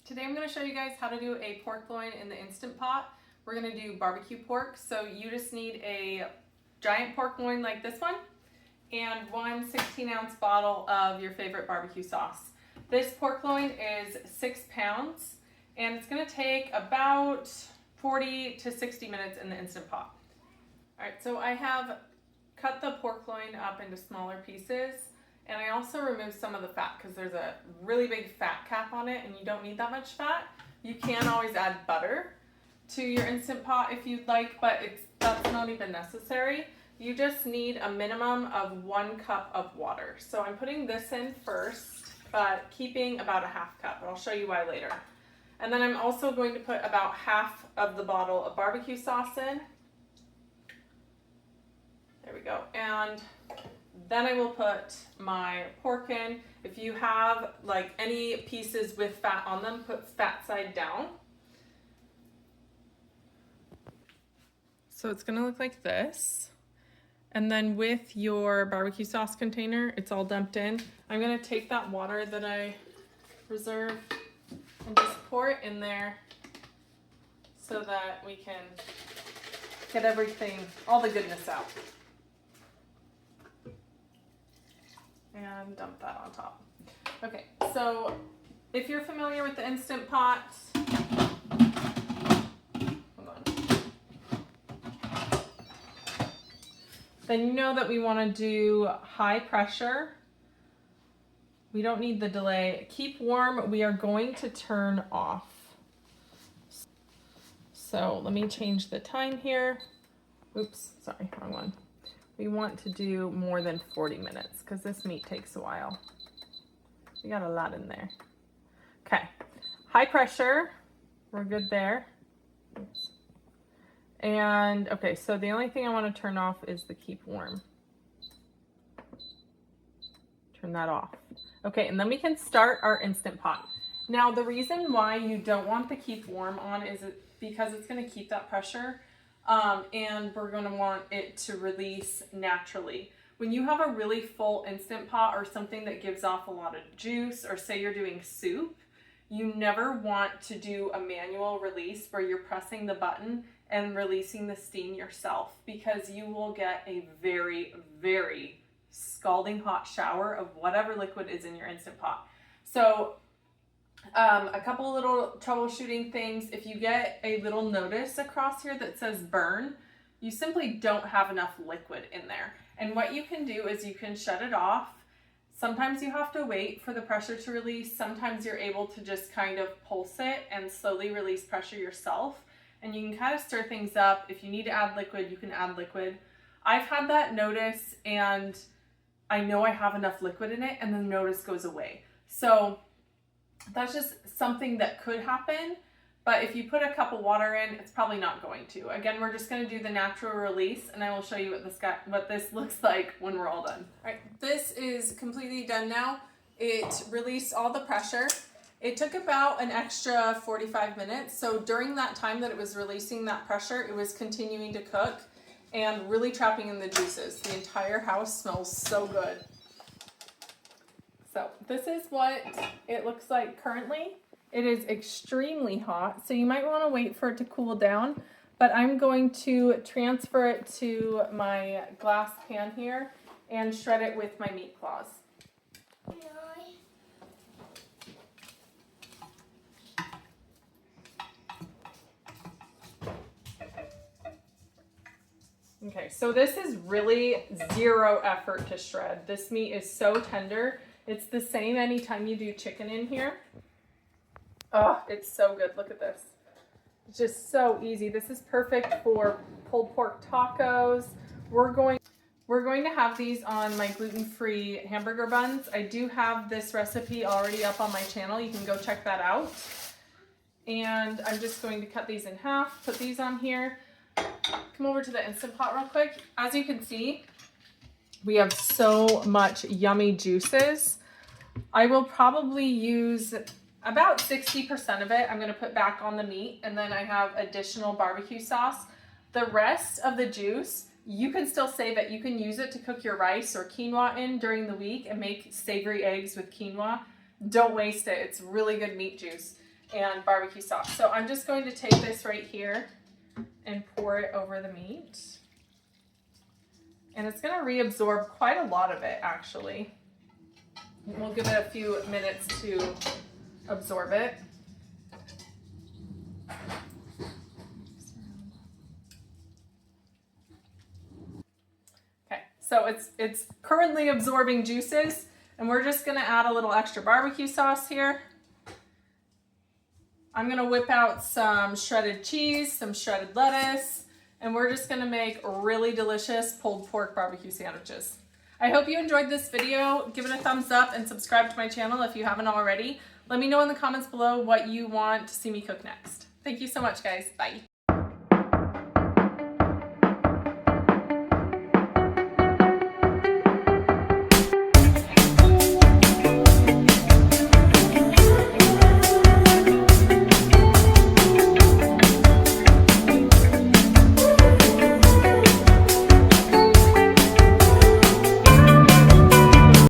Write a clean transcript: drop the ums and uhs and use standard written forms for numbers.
Today I'm going to show you guys how to do a pork loin in the Instant Pot. We're going to do barbecue pork, so you just need a giant pork loin like this one and one 16-ounce bottle of your favorite barbecue sauce. This pork loin is 6 pounds and it's going to take about 40 to 60 minutes in the Instant Pot. Alright, so I have cut the pork loin up into smaller pieces. And I also removed some of the fat because there's a really big fat cap on it and you don't need that much fat. You can always add butter to your Instant Pot if you'd like, but that's not even necessary. You just need a minimum of 1 cup of water. So I'm putting this in first, but keeping about a half cup. I'll show you why later. And then I'm also going to put about half of the bottle of barbecue sauce in. There we go. And then I will put my pork in. If you have like any pieces with fat on them, put fat side down. So it's gonna look like this. And then with your barbecue sauce container, it's all dumped in. I'm gonna take that water that I reserved and just pour it in there so that we can get everything, all the goodness out. And dump that on top. Okay, so if you're familiar with the Instant Pot, hold on, then you know that we want to do high pressure. We don't need the delay. Keep warm, we are going to turn off. So let me change the time here. Oops, sorry, wrong one. We want to do more than 40 minutes because this meat takes a while. We got a lot in there. Okay, high pressure, we're good there. Oops. And okay, so the only thing I want to turn off is the keep warm. Turn that off. Okay, and then we can start our Instant Pot. Now the reason why you don't want the keep warm on is because it's going to keep that pressure. And we're going to want it to release naturally. When you have a really full Instant Pot or something that gives off a lot of juice, or say you're doing soup, you never want to do a manual release where you're pressing the button and releasing the steam yourself, because you will get a very, very scalding hot shower of whatever liquid is in your Instant Pot. So a couple little troubleshooting things. If you get a little notice across here that says burn, you simply don't have enough liquid in there. And what you can do is you can shut it off. Sometimes you have to wait for the pressure to release. Sometimes you're able to just kind of pulse it and slowly release pressure yourself. And you can kind of stir things up. If you need to add liquid, you can add liquid. I've had that notice and I know I have enough liquid in it and the notice goes away. So that's just something that could happen, but if you put a cup of water in, it's probably not going to. Again, we're just going to do the natural release, and I will show you what this looks like when we're all done. All right, this is completely done now. It released all the pressure. It took about an extra 45 minutes, so during that time that it was releasing that pressure, it was continuing to cook and really trapping in the juices. The entire house smells so good. So this is what it looks like currently. It is extremely hot, so you might want to wait for it to cool down, but I'm going to transfer it to my glass pan here and shred it with my meat claws. Okay, so this is really zero effort to shred. This meat is so tender. It's the same anytime you do chicken in here. Oh, it's so good. Look at this. It's just so easy. This is perfect for pulled pork tacos. We're going to have these on my gluten-free hamburger buns. I do have this recipe already up on my channel. You can go check that out. And I'm just going to cut these in half, put these on here. Come over to the Instant Pot real quick. As you can see, we have so much yummy juices. I will probably use about 60% of it. I'm going to put back on the meat, and then I have additional barbecue sauce. The rest of the juice, you can still save it. You can use it to cook your rice or quinoa in during the week and make savory eggs with quinoa. Don't waste it. It's really good meat juice. and barbecue sauce. So I'm just going to take this right here and pour it over the meat. And it's going to reabsorb quite a lot of it, actually. We'll give it a few minutes to absorb it. Okay, so it's currently absorbing juices, and we're just going to add a little extra barbecue sauce here. I'm going to whip out some shredded cheese, some shredded lettuce, and we're just going to make really delicious pulled pork barbecue sandwiches. I hope you enjoyed this video. Give it a thumbs up and subscribe to my channel if you haven't already. Let me know in the comments below what you want to see me cook next. Thank you so much, guys. Bye.